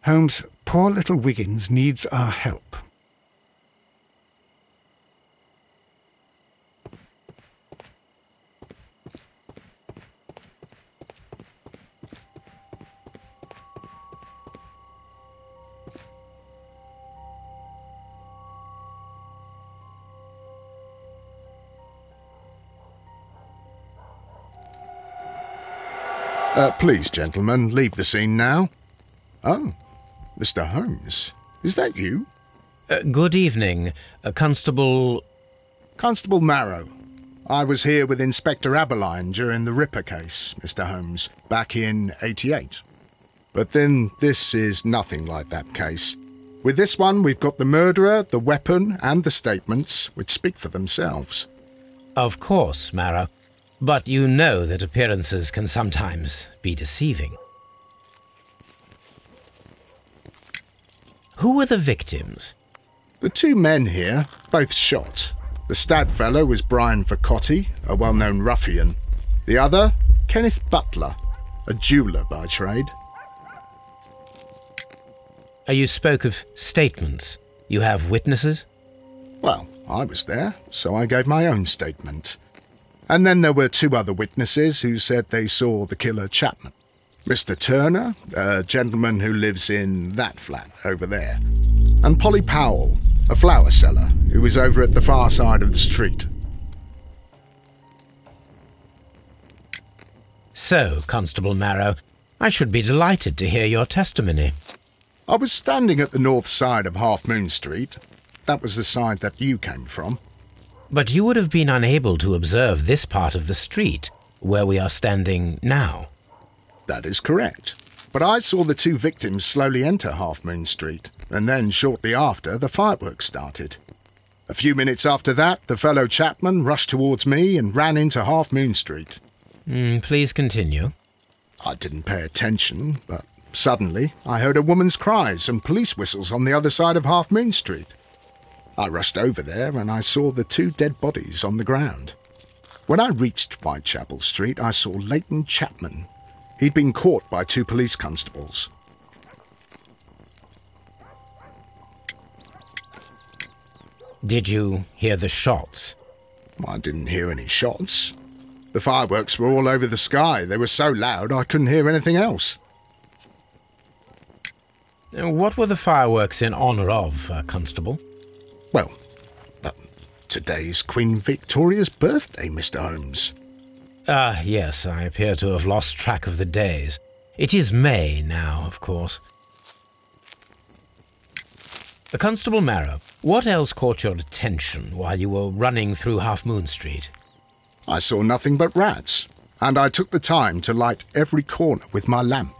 Holmes, poor little Wiggins needs our help. Please, gentlemen, leave the scene now. Oh, Mr. Holmes, is that you? Good evening, Constable... Constable Marrow. I was here with Inspector Aberline during the Ripper case, Mr. Holmes, back in '88. But then this is nothing like that case. With this one, we've got the murderer, the weapon, and the statements, which speak for themselves. Of course, Marrow. But you know that appearances can sometimes be deceiving. Who were the victims? The two men here, both shot. The stout fellow was Brian Vercotti, a well-known ruffian. The other, Kenneth Butler, a jeweller by trade. You spoke of statements. You have witnesses? Well, I was there, so I gave my own statement. And then there were two other witnesses who said they saw the killer Chapman. Mr. Turner, a gentleman who lives in that flat over there. And Polly Powell, a flower seller, who was over at the far side of the street. So, Constable Marrow, I should be delighted to hear your testimony. I was standing at the north side of Half Moon Street. That was the side that you came from. But you would have been unable to observe this part of the street, where we are standing now. That is correct. But I saw the two victims slowly enter Half Moon Street, and then shortly after, the fireworks started. A few minutes after that, the fellow Chapman rushed towards me and ran into Half Moon Street. Please continue. I didn't pay attention, but suddenly I heard a woman's cries and police whistles on the other side of Half Moon Street. I rushed over there and I saw the two dead bodies on the ground. When I reached Whitechapel Street, I saw Leighton Chapman. He'd been caught by two police constables. Did you hear the shots? I didn't hear any shots. The fireworks were all over the sky. They were so loud I couldn't hear anything else. What were the fireworks in honour of, Constable? Well, today's Queen Victoria's birthday, Mr. Holmes. Ah, yes, I appear to have lost track of the days. It is May now, of course. Constable Marrow, what else caught your attention while you were running through Half Moon Street? I saw nothing but rats, and I took the time to light every corner with my lamp.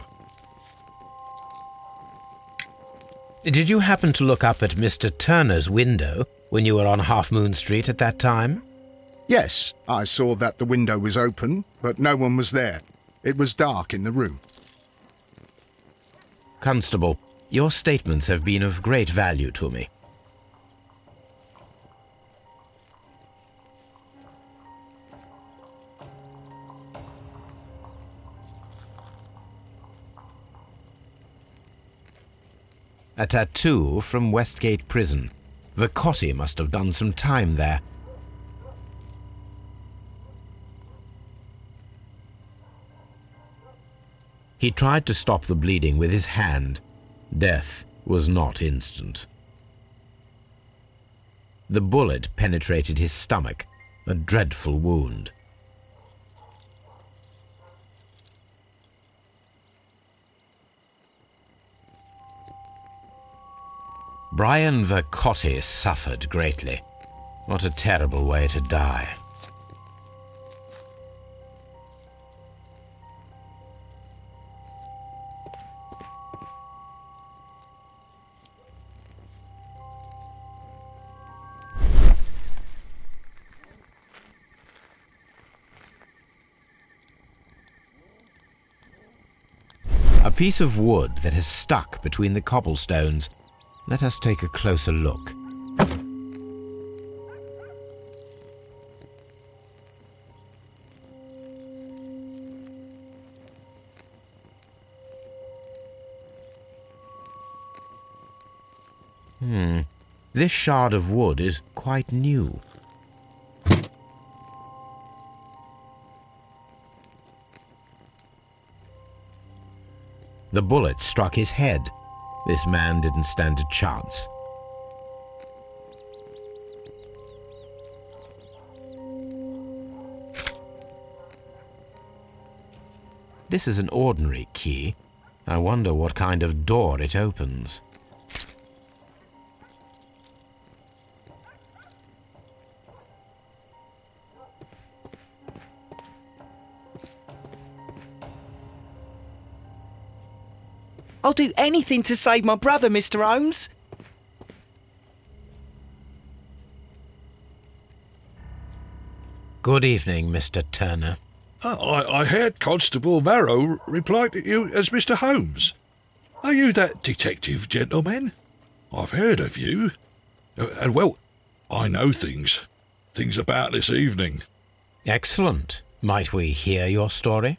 Did you happen to look up at Mr. Turner's window when you were on Half Moon Street at that time? Yes, I saw that the window was open, but no one was there. It was dark in the room. Constable, your statements have been of great value to me. A tattoo from Westgate Prison. Vercotti must have done some time there. He tried to stop the bleeding with his hand. Death was not instant. The bullet penetrated his stomach, a dreadful wound. Brian Vercotti suffered greatly. What a terrible way to die. A piece of wood that has stuck between the cobblestones. Let us take a closer look. This shard of wood is quite new. The bullet struck his head. This man didn't stand a chance. This is an ordinary key. I wonder what kind of door it opens. I'll do anything to save my brother, Mr. Holmes. Good evening, Mr. Turner. I heard Constable Marrow reply to you as Mr. Holmes. Are you that detective gentleman? I've heard of you. And, well, I know things about this evening. Excellent. Might we hear your story?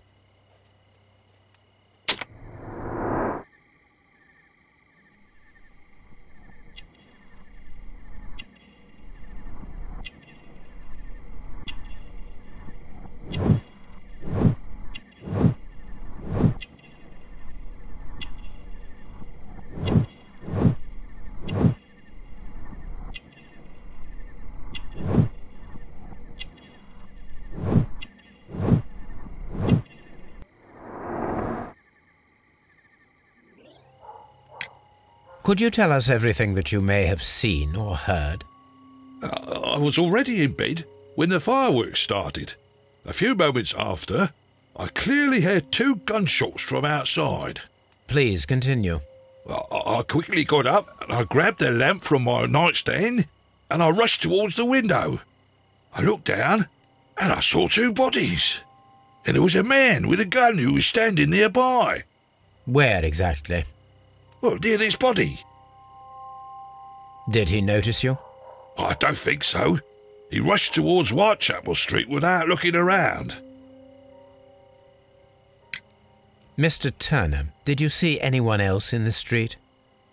Could you tell us everything that you may have seen or heard? I was already in bed when the fireworks started. A few moments after, I clearly heard 2 gunshots from outside. Please continue. I quickly got up and I grabbed the lamp from my nightstand and I rushed towards the window. I looked down and I saw 2 bodies. And there was a man with a gun who was standing nearby. Where exactly? Well, near this body. Did he notice you? I don't think so. He rushed towards Whitechapel Street without looking around. Mr. Turner, did you see anyone else in the street?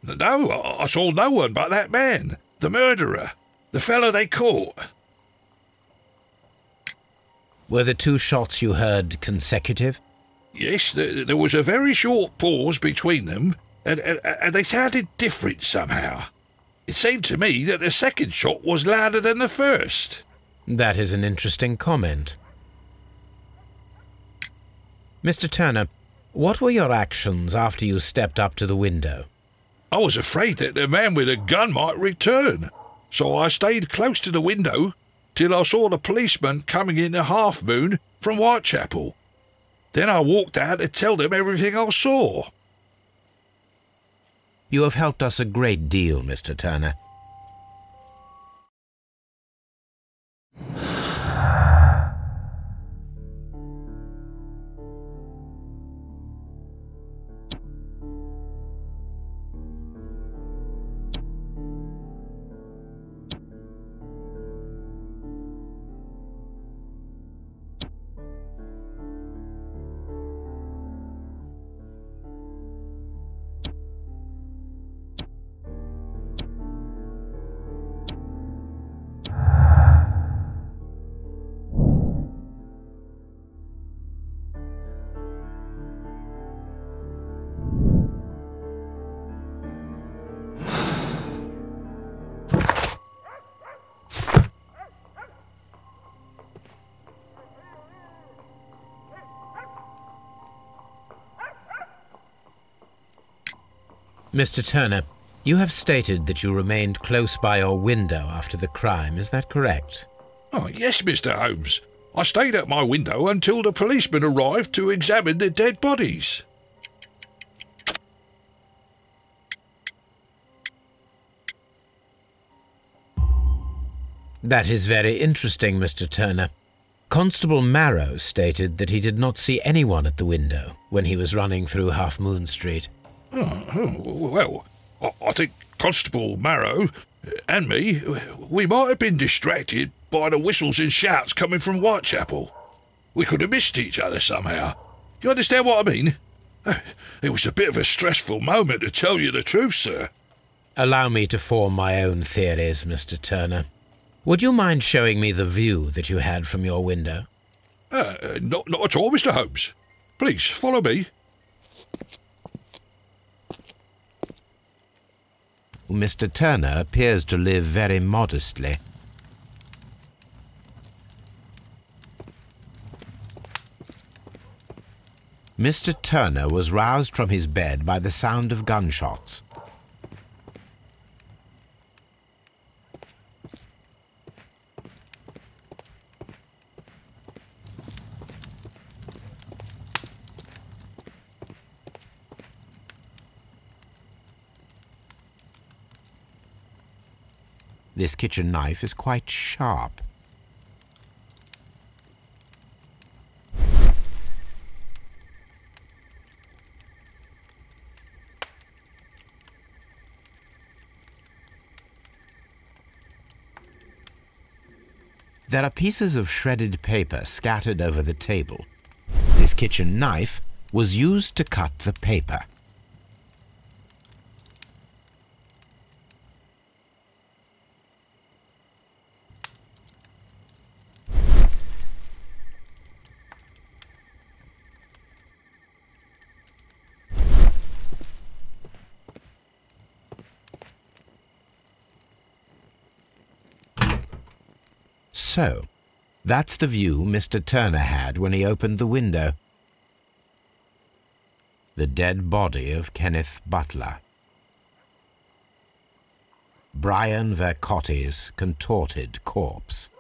No, I saw no one but that man, the murderer, the fellow they caught. Were the 2 shots you heard consecutive? Yes, there was a very short pause between them, and they sounded different somehow. It seemed to me that the second shot was louder than the first. That is an interesting comment. Mr. Turner, what were your actions after you stepped up to the window? I was afraid that the man with a gun might return, so I stayed close to the window till I saw the policeman coming in the Half Moon from Whitechapel. Then I walked out to tell them everything I saw. You have helped us a great deal, Mr. Turner. Mr. Turner, you have stated that you remained close by your window after the crime, is that correct? Oh, yes, Mr. Holmes. I stayed at my window until the policeman arrived to examine the dead bodies. That is very interesting, Mr. Turner. Constable Marrow stated that he did not see anyone at the window when he was running through Half Moon Street. Well, I think Constable Marrow and me, we might have been distracted by the whistles and shouts coming from Whitechapel. We could have missed each other somehow. You understand what I mean? It was a bit of a stressful moment, to tell you the truth, sir. Allow me to form my own theories, Mr. Turner. Would you mind showing me the view that you had from your window? Not at all, Mr. Holmes. Please, follow me. Mr. Turner appears to live very modestly. Mr. Turner was roused from his bed by the sound of gunshots. This kitchen knife is quite sharp. There are pieces of shredded paper scattered over the table. This kitchen knife was used to cut the paper. So, that's the view Mr. Turner had when he opened the window. The dead body of Kenneth Butler. Brian Vercotti's contorted corpse.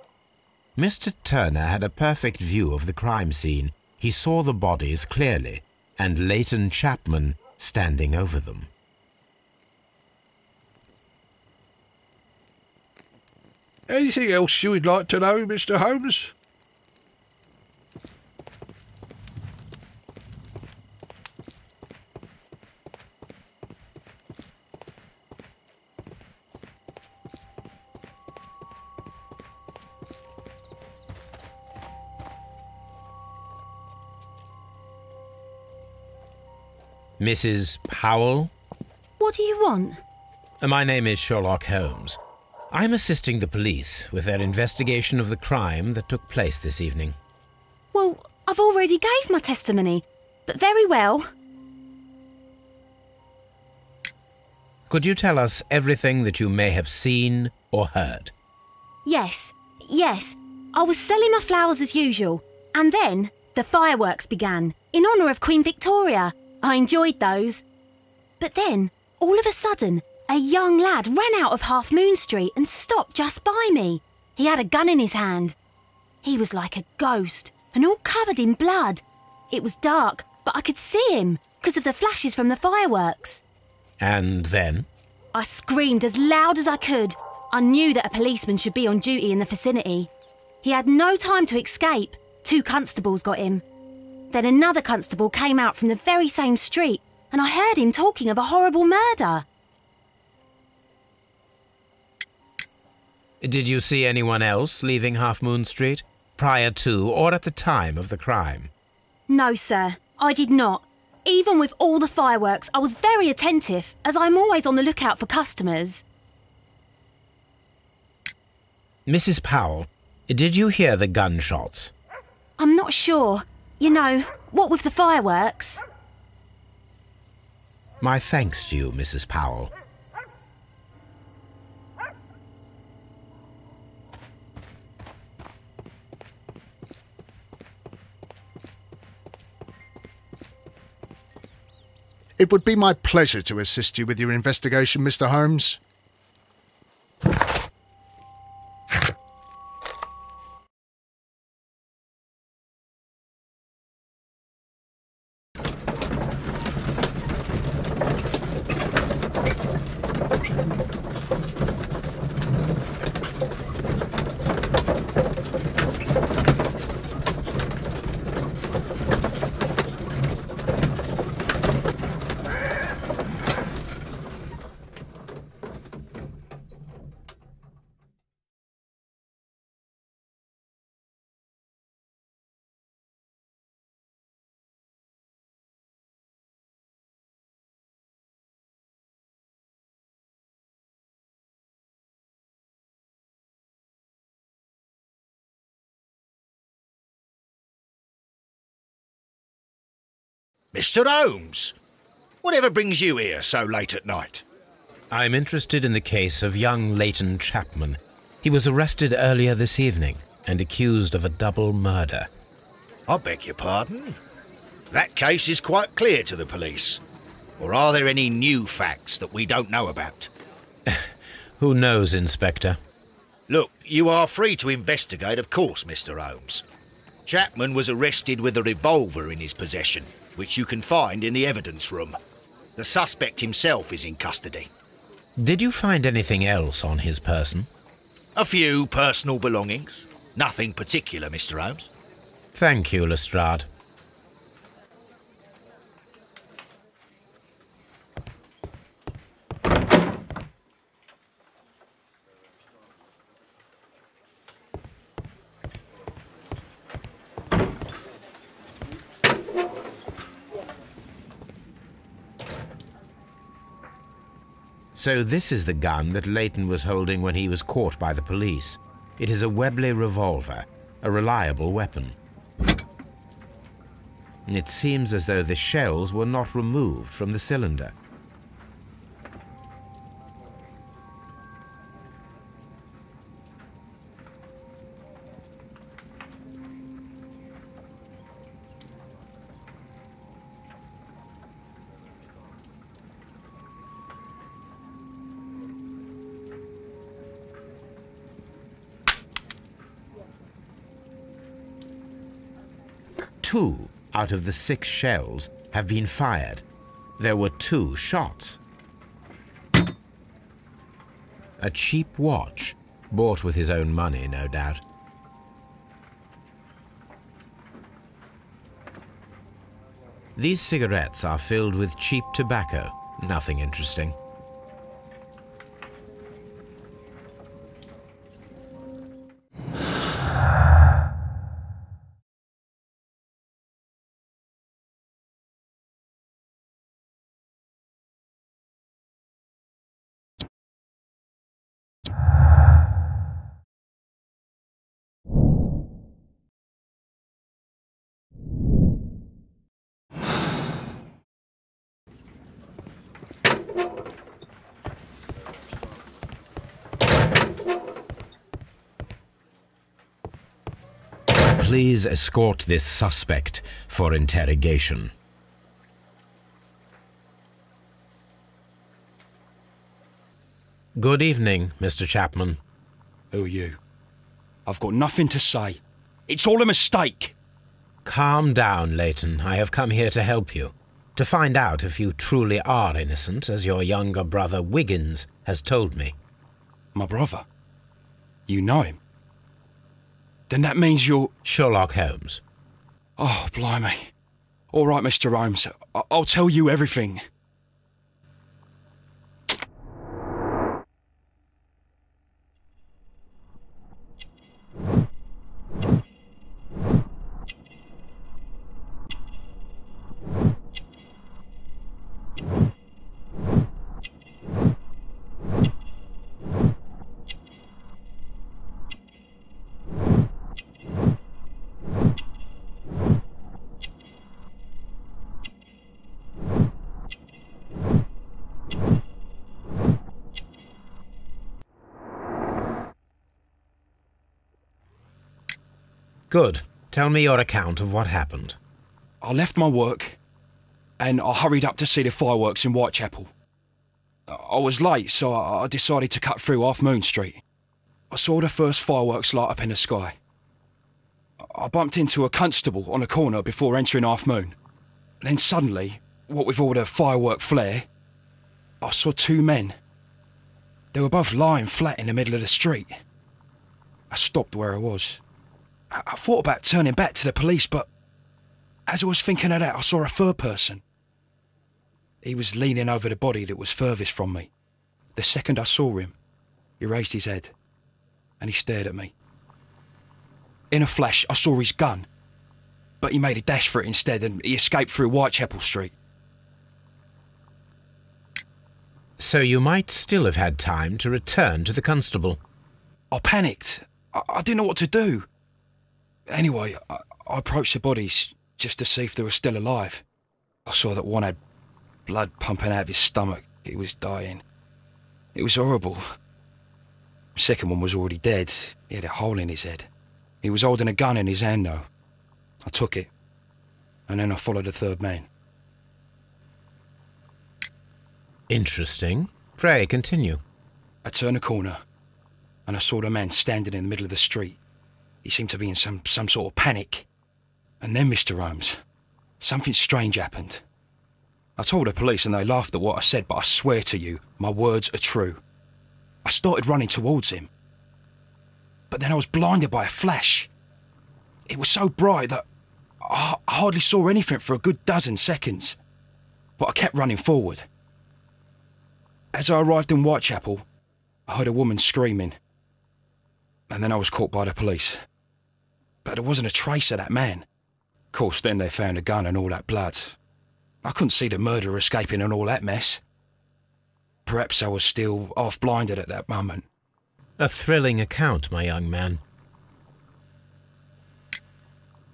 Mr. Turner had a perfect view of the crime scene. He saw the bodies clearly, and Leighton Chapman standing over them. Anything else you would like to know, Mr. Holmes? Mrs. Powell? What do you want? My name is Sherlock Holmes. I'm assisting the police with their investigation of the crime that took place this evening. Well, I've already gave my testimony, but very well. Could you tell us everything that you may have seen or heard? Yes. I was selling my flowers as usual, and then the fireworks began, in honour of Queen Victoria. I enjoyed those. But then, all of a sudden, a young lad ran out of Half Moon Street and stopped just by me. He had a gun in his hand. He was like a ghost and all covered in blood. It was dark, but I could see him because of the flashes from the fireworks. And then? I screamed as loud as I could. I knew that a policeman should be on duty in the vicinity. He had no time to escape. 2 constables got him. Then another constable came out from the very same street and I heard him talking of a horrible murder. Did you see anyone else leaving Half Moon Street, prior to or at the time of the crime? No, sir, I did not. Even with all the fireworks, I was very attentive, as I'm always on the lookout for customers. Mrs. Powell, did you hear the gunshots? I'm not sure. You know, what with the fireworks? My thanks to you, Mrs. Powell. It would be my pleasure to assist you with your investigation, Mr. Holmes. Mr. Holmes, whatever brings you here so late at night? I'm interested in the case of young Leighton Chapman. He was arrested earlier this evening and accused of a double murder. I beg your pardon? That case is quite clear to the police. Or are there any new facts that we don't know about? Who knows, Inspector? Look, you are free to investigate, of course, Mr. Holmes. Chapman was arrested with a revolver in his possession, which you can find in the evidence room. The suspect himself is in custody. Did you find anything else on his person? A few personal belongings. Nothing particular, Mr. Holmes. Thank you, Lestrade. So this is the gun that Leighton was holding when he was caught by the police. It is a Webley revolver, a reliable weapon. It seems as though the shells were not removed from the cylinder. Two out of the 6 shells have been fired. There were 2 shots. A cheap watch, bought with his own money, no doubt. These cigarettes are filled with cheap tobacco, nothing interesting. Please escort this suspect for interrogation. Good evening, Mr. Chapman. Who are you? I've got nothing to say. It's all a mistake. Calm down, Leighton. I have come here to help you. To find out if you truly are innocent, as your younger brother Wiggins has told me. My brother? You know him? Then that means you're... Sherlock Holmes. Oh, blimey. All right, Mr. Holmes. I'll tell you everything. Good. Tell me your account of what happened. I left my work and I hurried up to see the fireworks in Whitechapel. I was late, so I decided to cut through Half Moon Street. I saw the first fireworks light up in the sky. I bumped into a constable on a corner before entering Half Moon. Then suddenly, what with all the firework flare, I saw 2 men. They were both lying flat in the middle of the street. I stopped where I was. I thought about turning back to the police, but as I was thinking of that, I saw a third person. He was leaning over the body that was furthest from me. The second I saw him, he raised his head and he stared at me. In a flash, I saw his gun, but he made a dash for it instead and he escaped through Whitechapel Street. So you might still have had time to return to the constable. I panicked. I didn't know what to do. Anyway, I approached the bodies just to see if they were still alive. I saw that one had blood pumping out of his stomach. He was dying. It was horrible. The second one was already dead. He had a hole in his head. He was holding a gun in his hand, though. I took it, and then I followed the third man. Interesting. Pray, continue. I turned a corner, and I saw the man standing in the middle of the street. He seemed to be in some sort of panic. And then, Mr. Holmes, something strange happened. I told the police and they laughed at what I said, but I swear to you, my words are true. I started running towards him. But then I was blinded by a flash. It was so bright that I hardly saw anything for a good dozen seconds. But I kept running forward. As I arrived in Whitechapel, I heard a woman screaming. And then I was caught by the police. But there wasn't a trace of that man. Of course, then they found a gun and all that blood. I couldn't see the murderer escaping and all that mess. Perhaps I was still half-blinded at that moment. A thrilling account, my young man.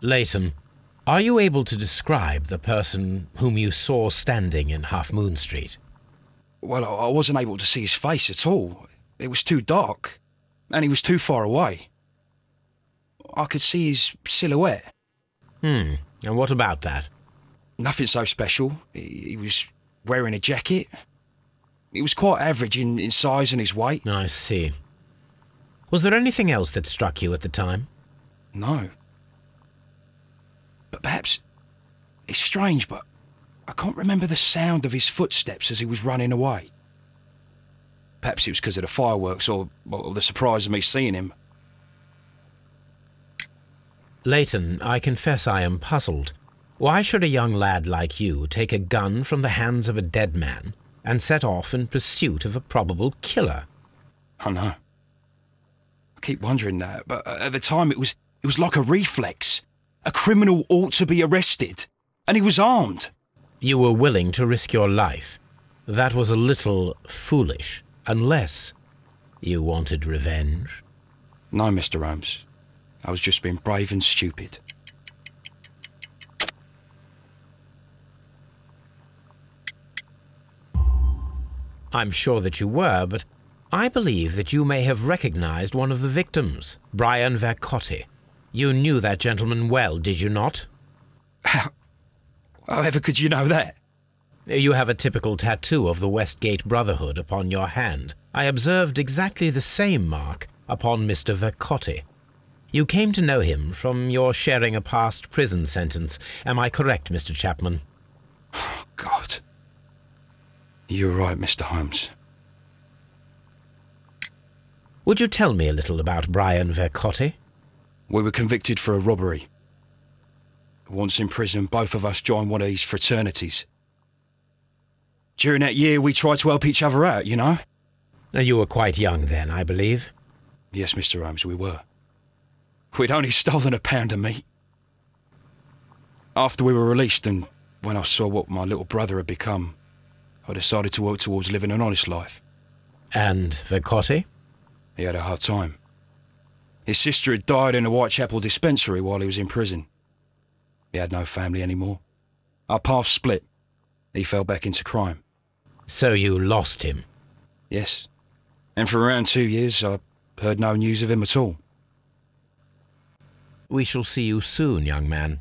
Leighton, are you able to describe the person whom you saw standing in Half Moon Street? Well, I wasn't able to see his face at all. It was too dark, and he was too far away. I could see his silhouette. And what about that? Nothing so special. He was wearing a jacket. He was quite average in size and his weight. I see. Was there anything else that struck you at the time? No. But perhaps... It's strange, but I can't remember the sound of his footsteps as he was running away. Perhaps it was because of the fireworks or the surprise of me seeing him. Leighton, I confess I am puzzled. Why should a young lad like you take a gun from the hands of a dead man and set off in pursuit of a probable killer? I know. I keep wondering that, but at the time it was like a reflex. A criminal ought to be arrested, and he was armed. You were willing to risk your life. That was a little foolish, unless you wanted revenge. No, Mr. Holmes. I was just being brave and stupid. I'm sure that you were, but I believe that you may have recognized one of the victims, Brian Vercotti. You knew that gentleman well, did you not? However could you know that? You have a typical tattoo of the Westgate Brotherhood upon your hand. I observed exactly the same mark upon Mr. Vercotti. You came to know him from your sharing a past prison sentence. Am I correct, Mr. Chapman? Oh, God. You're right, Mr. Holmes. Would you tell me a little about Brian Vercotti? We were convicted for a robbery. Once in prison, both of us joined one of these fraternities. During that year, we tried to help each other out, you know? You were quite young then, I believe. Yes, Mr. Holmes, we were. We'd only stolen a pound of meat. After we were released and when I saw what my little brother had become, I decided to work towards living an honest life. And Vercotti? He had a hard time. His sister had died in a Whitechapel dispensary while he was in prison. He had no family anymore. Our paths split. He fell back into crime. So you lost him? Yes. And for around 2 years, I heard no news of him at all. We shall see you soon, young man.